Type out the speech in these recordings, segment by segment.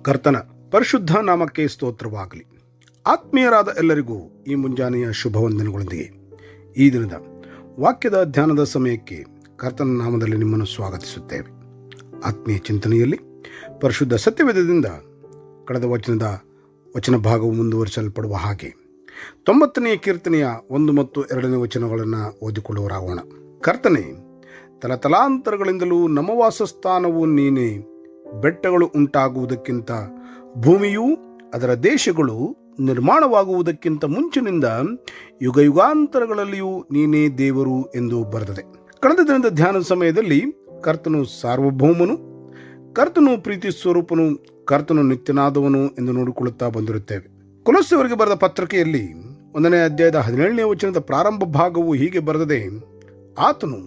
ಕರ್ತನ ಪರಿಶುದ್ಧ ನಾಮಕ್ಕೆ ಸ್ತೋತ್ರವಾಗಲಿ. ಆತ್ಮೀಯರಾದ ಎಲ್ಲರಿಗೂ ಈ ಮುಂಜಾನೆಯ ಶುಭವಂದನೆಗಳೊಂದಿಗೆ ಈ ದಿನದ ವಾಕ್ಯದ ಧ್ಯಾನದ ಸಮಯಕ್ಕೆ ಕರ್ತನ ನಾಮದಲ್ಲಿ ನಿಮ್ಮನ್ನು ಸ್ವಾಗತಿಸುತ್ತೇವೆ. ಆತ್ಮೀಯ ಚಿಂತನೆಯಲ್ಲಿ ಪರಿಶುದ್ಧ ಸತ್ಯವೇದದಿಂದ ಕಳೆದ ವಚನ ಭಾಗವು ಮುಂದುವರಿಸಲ್ಪಡುವ ಹಾಗೆ 90ನೇ ಕೀರ್ತನೆಯ 1 ಮತ್ತು 2ನೇ ವಚನಗಳನ್ನು ಓದಿಕೊಳ್ಳುವರಾಗೋಣ. ಕರ್ತನೆ, ತಲತಲಾಂತರಗಳಿಂದಲೂ ನಮ್ಮ ವಾಸಸ್ಥಾನವು ನೀನೇ. ಬೆಟ್ಟಗಳು ಉಂಟಾಗುವುದಕ್ಕಿಂತ ಭೂಮಿಯೂ ಅದರ ದೇಶಗಳು ನಿರ್ಮಾಣವಾಗುವುದಕ್ಕಿಂತ ಮುಂಚಿನಿಂದ ಯುಗಾಂತರಗಳಲ್ಲಿಯೂ ನೀನೇ ದೇವರು ಎಂದು ಬರೆದಿದೆ. ಕಳೆದ ದಿನದ ಧ್ಯಾನದ ಸಮಯದಲ್ಲಿ ಕರ್ತನು ಸಾರ್ವಭೌಮನು, ಕರ್ತನು ಪ್ರೀತಿ ಸ್ವರೂಪನು, ಕರ್ತನು ನಿತ್ಯನಾದವನು ಎಂದು ನೋಡಿಕೊಳ್ಳುತ್ತಾ ಬಂದಿರುತ್ತೇವೆ. ಕೊಲೊಸ್ಸೆಯವರಿಗೆ ಬರೆದ ಪತ್ರಿಕೆಯಲ್ಲಿ 1ನೇ ಅಧ್ಯಾಯದ 17ನೇ ವಚನದ ಪ್ರಾರಂಭ ಭಾಗವು ಹೀಗೆ ಬರೆದಿದೆ: ಆತನು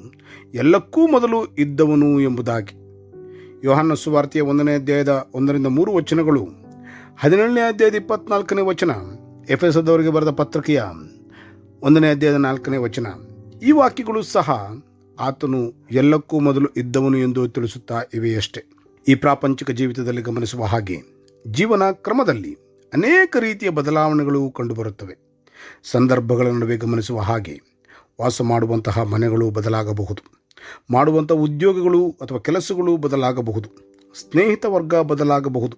ಎಲ್ಲಕ್ಕೂ ಮೊದಲು ಇದ್ದವನು ಎಂಬುದಾಗಿ. ಯೋಹಾನ ಸುವಾರ್ತೆಯ 1ನೇ ಅಧ್ಯಾಯದ 1-3 ವಚನಗಳು, 17ನೇ ಅಧ್ಯಾಯದ 24ನೇ ವಚನ, ಎಫೆಸದವರಿಗೆ ಬರೆದ ಪತ್ರಿಕೆಯ 1ನೇ ಅಧ್ಯಾಯದ 4ನೇ ವಚನ. ಈ ವಾಕ್ಯಗಳು ಸಹ ಆತನು ಎಲ್ಲಕ್ಕೂ ಮೊದಲು ಇದ್ದವನು ಎಂದು ತಿಳಿಸುತ್ತಾ ಇವೆಯಷ್ಟೇ. ಈ ಪ್ರಾಪಂಚಿಕ ಜೀವಿತದಲ್ಲಿ ಗಮನಿಸುವ ಹಾಗೆ ಜೀವನ ಕ್ರಮದಲ್ಲಿ ಅನೇಕ ರೀತಿಯ ಬದಲಾವಣೆಗಳು ಕಂಡುಬರುತ್ತವೆ. ಸಂದರ್ಭಗಳ ನಡುವೆ ಗಮನಿಸುವ ಹಾಗೆ ವಾಸ ಮಾಡುವಂತಹ ಮನೆಗಳು ಬದಲಾಗಬಹುದು, ಮಾಡುವಂಥ ಉದ್ಯೋಗಗಳು ಅಥವಾ ಕೆಲಸಗಳು ಬದಲಾಗಬಹುದು, ಸ್ನೇಹಿತ ವರ್ಗ ಬದಲಾಗಬಹುದು,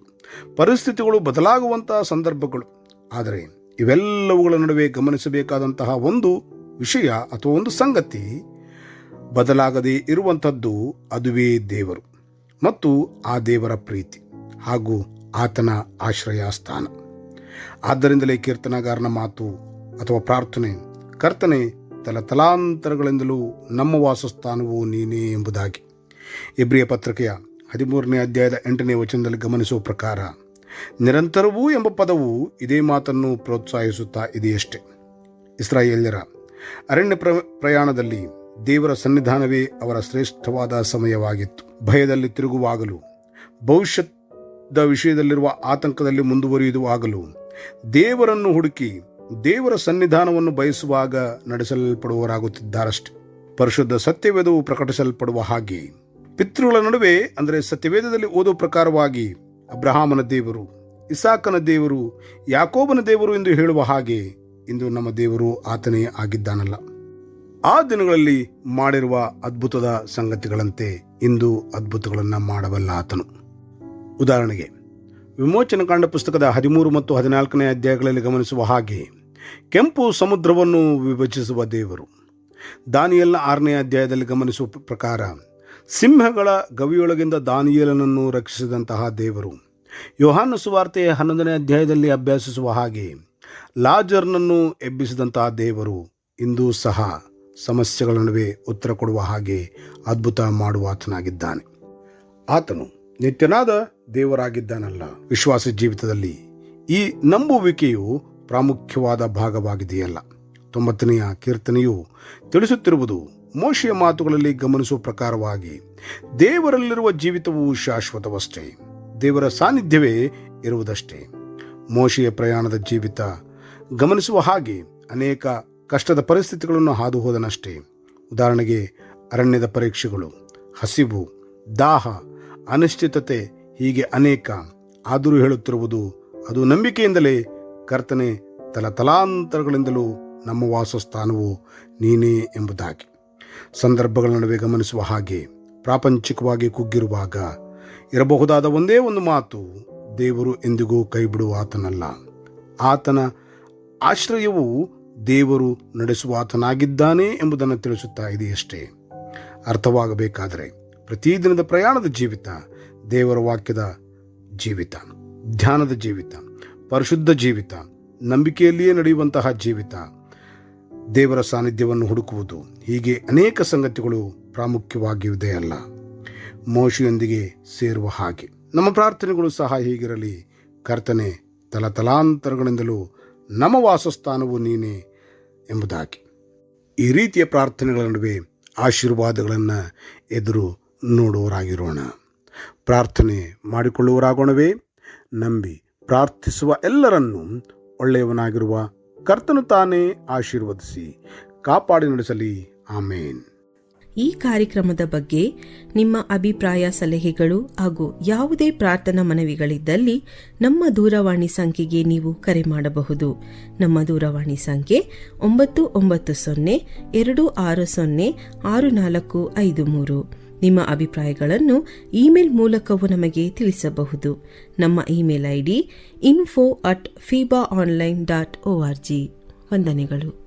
ಪರಿಸ್ಥಿತಿಗಳು ಬದಲಾಗುವಂತಹ ಸಂದರ್ಭಗಳು. ಆದರೆ ಇವೆಲ್ಲವುಗಳ ನಡುವೆ ಗಮನಿಸಬೇಕಾದಂತಹ ಒಂದು ವಿಷಯ ಅಥವಾ ಒಂದು ಸಂಗತಿ ಬದಲಾಗದೇ ಇರುವಂಥದ್ದು, ಅದುವೇ ದೇವರು ಮತ್ತು ಆ ದೇವರ ಪ್ರೀತಿ ಹಾಗೂ ಆತನ ಆಶ್ರಯ ಸ್ಥಾನ. ಆದ್ದರಿಂದಲೇ ಕೀರ್ತನಗಾರನ ಮಾತು ಅಥವಾ ಪ್ರಾರ್ಥನೆ, ಕರ್ತನೆ, ತಲತಲಾಂತರಗಳಿಂದಲೂ ನಮ್ಮ ವಾಸಸ್ಥಾನವು ನೀನೇ ಎಂಬುದಾಗಿ. ಇಬ್ರಿಯ ಪತ್ರಿಕೆಯ 13ನೇ ಅಧ್ಯಾಯದ 8ನೇ ವಚನದಲ್ಲಿ ಗಮನಿಸುವ ಪ್ರಕಾರ ನಿರಂತರವೂ ಎಂಬ ಪದವು ಇದೇ ಮಾತನ್ನು ಪ್ರೋತ್ಸಾಹಿಸುತ್ತಾ ಇದೆಯಷ್ಟೇ. ಇಸ್ರಾಯೇಲ್ಯರ ಅರಣ್ಯ ಪ್ರಯಾಣದಲ್ಲಿ ದೇವರ ಸನ್ನಿಧಾನವೇ ಅವರ ಶ್ರೇಷ್ಠವಾದ ಸಮಯವಾಗಿತ್ತು. ಭಯದಲ್ಲಿ ತಿರುಗುವಾಗಲೂ, ಭವಿಷ್ಯದ ವಿಷಯದಲ್ಲಿರುವ ಆತಂಕದಲ್ಲಿ ಮುಂದುವರಿಯುವಾಗಲೂ ದೇವರನ್ನು ಹುಡುಕಿ ದೇವರ ಸನ್ನಿಧಾನವನ್ನು ಬಯಸುವಾಗ ನಡೆಸಲ್ಪಡುವವರಾಗುತ್ತಿದ್ದಾರಷ್ಟೆ. ಪರಿಶುದ್ಧ ಸತ್ಯವೇದವು ಪ್ರಕಟಿಸಲ್ಪಡುವ ಹಾಗೆ ಪಿತೃಗಳ ನಡುವೆ, ಅಂದರೆ ಸತ್ಯವೇದದಲ್ಲಿ ಓದುವ ಪ್ರಕಾರವಾಗಿ ಅಬ್ರಹಾಮನ ದೇವರು, ಇಸಾಕನ ದೇವರು, ಯಾಕೋಬನ ದೇವರು ಎಂದು ಹೇಳುವ ಹಾಗೆ ಇಂದು ನಮ್ಮ ದೇವರು ಆತನೇ ಆಗಿದ್ದಾನಲ್ಲ. ಆ ದಿನಗಳಲ್ಲಿ ಮಾಡಿರುವ ಅದ್ಭುತದ ಸಂಗತಿಗಳಂತೆ ಇಂದು ಅದ್ಭುತಗಳನ್ನು ಮಾಡಬಲ್ಲ ಆತನು. ಉದಾಹರಣೆಗೆ ವಿಮೋಚನಕಾಂಡ ಪುಸ್ತಕದ 13 ಮತ್ತು 14ನೇ ಅಧ್ಯಾಯಗಳಲ್ಲಿ ಗಮನಿಸುವ ಹಾಗೆ ಕೆಂಪು ಸಮುದ್ರವನ್ನು ವಿಭಜಿಸುವ ದೇವರು. ದಾನಿಯೇಲನ 6ನೇ ಅಧ್ಯಾಯದಲ್ಲಿ ಗಮನಿಸುವ ಪ್ರಕಾರ ಸಿಂಹಗಳ ಗವಿಯೊಳಗಿಂದ ದಾನಿಯೇಲನನ್ನು ರಕ್ಷಿಸಿದಂತಹ ದೇವರು. ಯೋಹಾನ ಸುವಾರ್ತೆಯ 11ನೇ ಅಧ್ಯಾಯದಲ್ಲಿ ಅಭ್ಯಾಸಿಸುವ ಹಾಗೆ ಲಾಜರ್ನನ್ನು ಎಬ್ಬಿಸಿದಂತಹ ದೇವರು ಇಂದೂ ಸಹ ಸಮಸ್ಯೆಗಳ ನಡುವೆ ಉತ್ತರ ಕೊಡುವ ಹಾಗೆ ಅದ್ಭುತ ಮಾಡುವ ಆತನಾಗಿದ್ದಾನೆ. ಆತನು ನಿತ್ಯನಾದ ದೇವರಾಗಿದ್ದಾನಲ್ಲ. ವಿಶ್ವಾಸ ಜೀವಿತದಲ್ಲಿ ಈ ನಂಬುವಿಕೆಯು ಪ್ರಾಮುಖ್ಯವಾದ ಭಾಗವಾಗಿದೆಯಲ್ಲ. 90ನೆಯ ಕೀರ್ತನೆಯು ತಿಳಿಸುತ್ತಿರುವುದು ಮೋಶೆಯ ಮಾತುಗಳಲ್ಲಿ ಗಮನಿಸುವ ಪ್ರಕಾರವಾಗಿ ದೇವರಲ್ಲಿರುವ ಜೀವಿತವು ಶಾಶ್ವತವಷ್ಟೇ, ದೇವರ ಸಾನ್ನಿಧ್ಯವೇ ಇರುವುದಷ್ಟೇ. ಮೋಶೆಯ ಪ್ರಯಾಣದ ಜೀವಿತ ಗಮನಿಸುವ ಹಾಗೆ ಅನೇಕ ಕಷ್ಟದ ಪರಿಸ್ಥಿತಿಗಳನ್ನು ಹಾದು ಹೋದನಷ್ಟೇ. ಉದಾಹರಣೆಗೆ ಅರಣ್ಯದ ಪರೀಕ್ಷೆಗಳು, ಹಸಿವು, ದಾಹ, ಅನಿಶ್ಚಿತತೆ, ಹೀಗೆ ಅನೇಕ. ಆದರೂ ಹೇಳುತ್ತಿರುವುದು ಅದು ನಂಬಿಕೆಯಿಂದಲೇ, ಕರ್ತನೆ, ತಲತಲಾಂತರಗಳಿಂದಲೂ ನಮ್ಮ ವಾಸಸ್ಥಾನವು ನೀನೇ ಎಂಬುದಾಗಿ. ಸಂದರ್ಭಗಳ ನಡುವೆ ಗಮನಿಸುವ ಹಾಗೆ ಪ್ರಾಪಂಚಿಕವಾಗಿ ಕುಗ್ಗಿರುವಾಗ ಇರಬಹುದಾದ ಒಂದೇ ಒಂದು ಮಾತು, ದೇವರು ಎಂದಿಗೂ ಕೈ ಬಿಡುವ ಆತನಲ್ಲ. ಆತನ ಆಶ್ರಯವು ದೇವರು ನಡೆಸುವ ಆತನಾಗಿದ್ದಾನೆ ಎಂಬುದನ್ನು ತಿಳಿಸುತ್ತಾ ಇದೆಯಷ್ಟೇ. ಅರ್ಥವಾಗಬೇಕಾದರೆ ಪ್ರತಿದಿನದ ಪ್ರಯಾಣದ ಜೀವಿತ, ದೇವರ ವಾಕ್ಯದ ಜೀವಿತ, ಧ್ಯಾನದ ಜೀವಿತ, ಪರಿಶುದ್ಧ ಜೀವಿತ, ನಂಬಿಕೆಯಲ್ಲಿಯೇ ನಡೆಯುವಂತಹ ಜೀವಿತ, ದೇವರ ಸಾನ್ನಿಧ್ಯವನ್ನು ಹುಡುಕುವುದು, ಹೀಗೆ ಅನೇಕ ಸಂಗತಿಗಳು ಪ್ರಾಮುಖ್ಯವಾಗಿರುವುದೇ ಅಲ್ಲ. ಮೋಶೆಯೊಂದಿಗೆ ಸೇರುವ ಹಾಗೆ ನಮ್ಮ ಪ್ರಾರ್ಥನೆಗಳು ಸಹ ಹೀಗಿರಲಿ. ಕರ್ತನೆ, ತಲತಲಾಂತರಗಳಿಂದಲೂ ನಮ್ಮ ವಾಸಸ್ಥಾನವು ನೀನೇ ಎಂಬುದಾಗಿ. ಈ ರೀತಿಯ ಪ್ರಾರ್ಥನೆಗಳ ನಡುವೆ ಆಶೀರ್ವಾದಗಳನ್ನು ಎದುರು ನೋಡುವವರಾಗಿರೋಣ. ಪ್ರಾರ್ಥನೆ ಮಾಡಿಕೊಳ್ಳುವವರಾಗೋಣವೇ. ನಂಬಿ ಪ್ರಾರ್ಥಿಸುವ ಎಲ್ಲರನ್ನೂ ಒಳ್ಳೆಯವನಾಗಿರುವ ಕರ್ತನು ತಾನೇ ಆಶೀರ್ವದಿಸಿ ಕಾಪಾಡಿ ನಡೆಸಲಿ. ಆಮೇನ್. ಈ ಕಾರ್ಯಕ್ರಮದ ಬಗ್ಗೆ ನಿಮ್ಮ ಅಭಿಪ್ರಾಯ, ಸಲಹೆಗಳು ಹಾಗೂ ಯಾವುದೇ ಪ್ರಾರ್ಥನಾ ಮನವಿಗಳಿದ್ದಲ್ಲಿ ನಮ್ಮ ದೂರವಾಣಿ ಸಂಖ್ಯೆಗೆ ನೀವು ಕರೆ ಮಾಡಬಹುದು. ನಮ್ಮ ದೂರವಾಣಿ ಸಂಖ್ಯೆ 9902606453. ನಿಮ್ಮ ಅಭಿಪ್ರಾಯಗಳನ್ನು ಇಮೇಲ್ ಮೂಲಕವೂ ನಮಗೆ ತಿಳಿಸಬಹುದು. ನಮ್ಮ ಇಮೇಲ್ ID info@fibaonline.org. ವಂದನೆಗಳು.